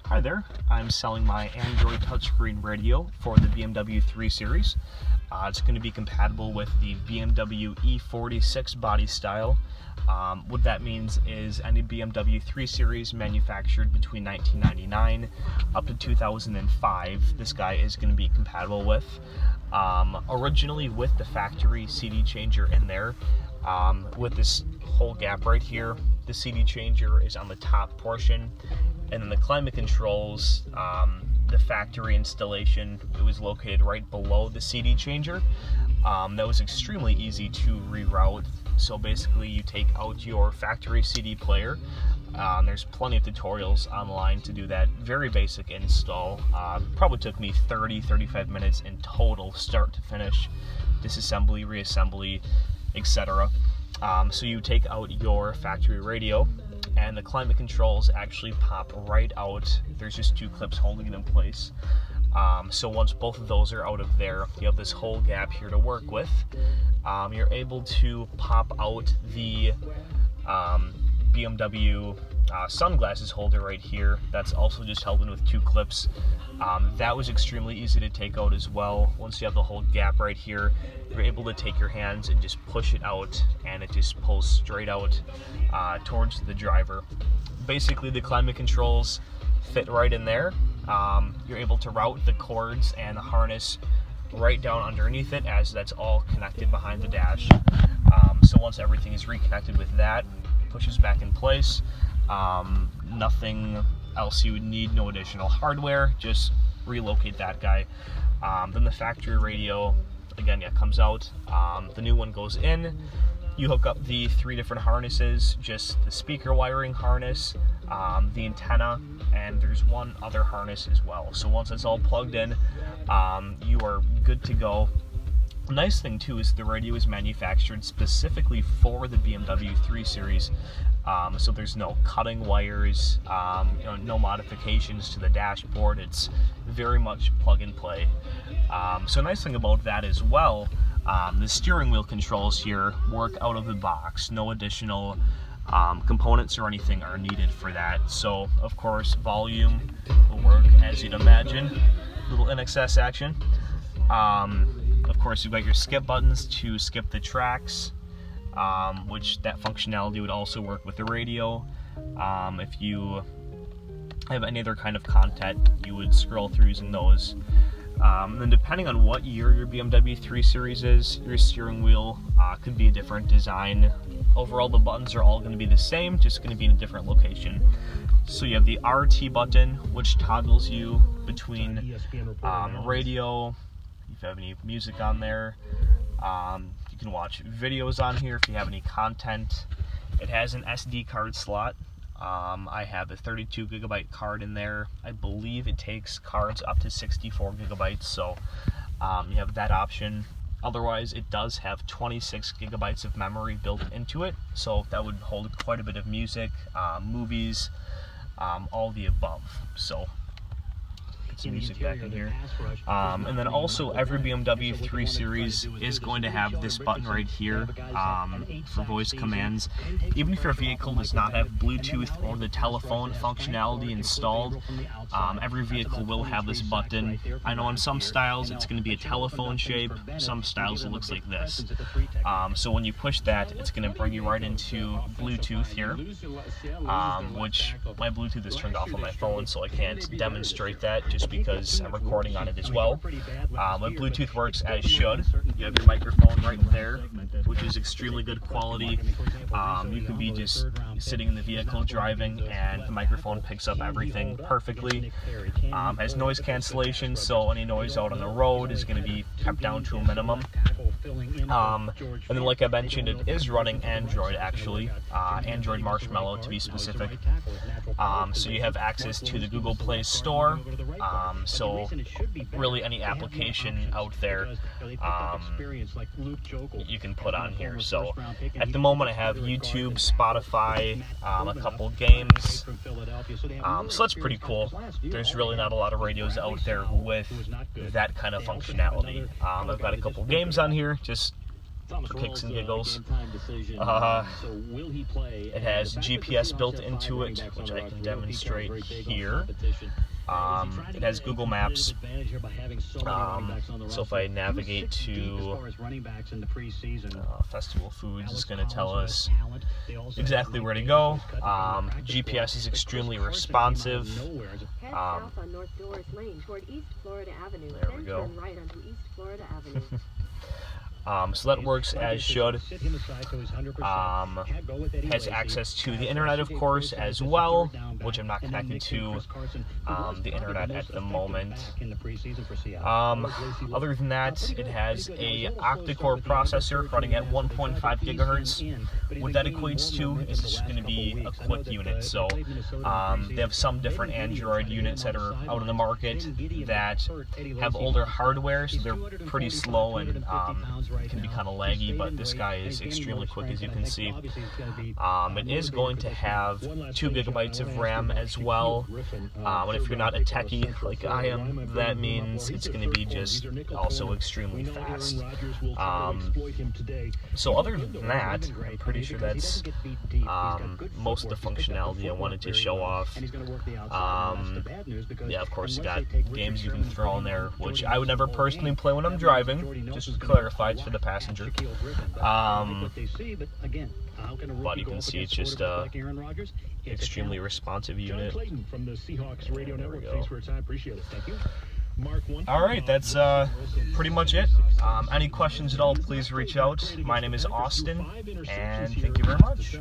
Hi there, I'm selling my Android touchscreen radio for the BMW 3 Series. It's going to be compatible with the BMW E46 body style. What that means is any BMW 3 Series manufactured between 1999 up to 2005, this guy is going to be compatible with. Originally with the factory CD changer in there, with this whole gap right here, the CD changer is on the top portion, and then the climate controls, the factory installation, it was located right below the CD changer. That was extremely easy to reroute. So basically you take out your factory CD player. There's plenty of tutorials online to do that. Very basic install. Probably took me 30-35 minutes in total, start to finish, disassembly, reassembly, etc. So you take out your factory radio, and the climate controls actually pop right out. There's just two clips holding it in place. So once both of those are out of there, you have this whole gap here to work with. You're able to pop out the BMW sunglasses holder right here. That's also just held in with two clips. That was extremely easy to take out as well. Once you have the whole gap right here, you're able to take your hands and just push it out, and it just pulls straight out towards the driver. Basically, the climate controls fit right in there. You're able to route the cords and the harness right down underneath it, as that's all connected behind the dash. So once everything is reconnected with that, it pushes back in place. Nothing else you would need, no additional hardware, just relocate that guy. Then the factory radio, again, comes out. The new one goes in. You hook up the three different harnesses, just the speaker wiring harness, the antenna, and there's one other harness as well. So once it's all plugged in, you are good to go. The nice thing too is the radio is manufactured specifically for the BMW 3 Series, so there's no cutting wires, no modifications to the dashboard. It's very much plug and play. So a nice thing about that as well, the steering wheel controls here work out of the box. No additional components or anything are needed for that. So of course volume will work as you'd imagine. Little NXS action. Of course, you've got your skip buttons to skip the tracks, which that functionality would also work with the radio. If you have any other kind of content, you would scroll through using those. Then depending on what year your BMW 3 Series is, your steering wheel could be a different design. Overall, the buttons are all going to be the same, just going to be in a different location. So you have the RT button, which toggles you between radio. If you have any music on there, you can watch videos on here if you have any content. It has an SD card slot. I have a 32 gigabyte card in there. I believe it takes cards up to 64 gigabytes, so you have that option. Otherwise, it does have 26 gigabytes of memory built into it, so that would hold quite a bit of music, movies, all the above. So some music back in here. And then also every BMW 3 Series is going to have this button right here for voice commands. Even if your vehicle does not have Bluetooth or the telephone functionality installed, every vehicle will have this button. I know in some styles it's going to be a telephone shape, some styles it looks like this. So when you push that, it's going to bring you right into Bluetooth here, which my Bluetooth is turned off on my phone, so I can't demonstrate that just because I'm recording on it as well. But Bluetooth works as should. You have your microphone right there, which is extremely good quality. You could be just sitting in the vehicle driving, and the microphone picks up everything perfectly. Has noise cancellation, so any noise out on the road is going to be kept down to a minimum. And then, like I mentioned, it is running Android, actually, Android Marshmallow to be specific. So you have access to the Google Play Store. So really any application out there you can put on here. So at the moment I have YouTube, Spotify, a couple games. So that's pretty cool. There's really not a lot of radios out there with that kind of functionality. I've got a couple games on here, just for kicks and giggles. It has GPS built into it, which I can demonstrate here. It has Google Maps, so if I navigate to Festival Foods, it's going to tell us exactly where to go. GPS is extremely responsive. There we go. So that works as should. Has access to the internet, of course, as well, which I'm not connected to the internet at the moment. Other than that, it has a octa-core processor running at 1.5 gigahertz. What that equates to is it's going to be a quick unit. So they have some different Android units that are out in the market that have older hardware, so they're pretty slow and can be kind of laggy, but this guy is extremely quick, as you can see. It is going to have 2 gigabytes of RAM as well, and if you're not a techie like I am, that means it's going to be just also extremely fast. So other than that, I'm pretty sure that's most of the functionality I wanted to show off. Yeah, of course, you got games you can throw in there, which I would never personally play when I'm driving, just to clarify, it's for the passenger. But you can see it's just a extremely responsive unit. There we go. Alright, that's pretty much it. Any questions at all, please reach out. My name is Austin, and thank you very much.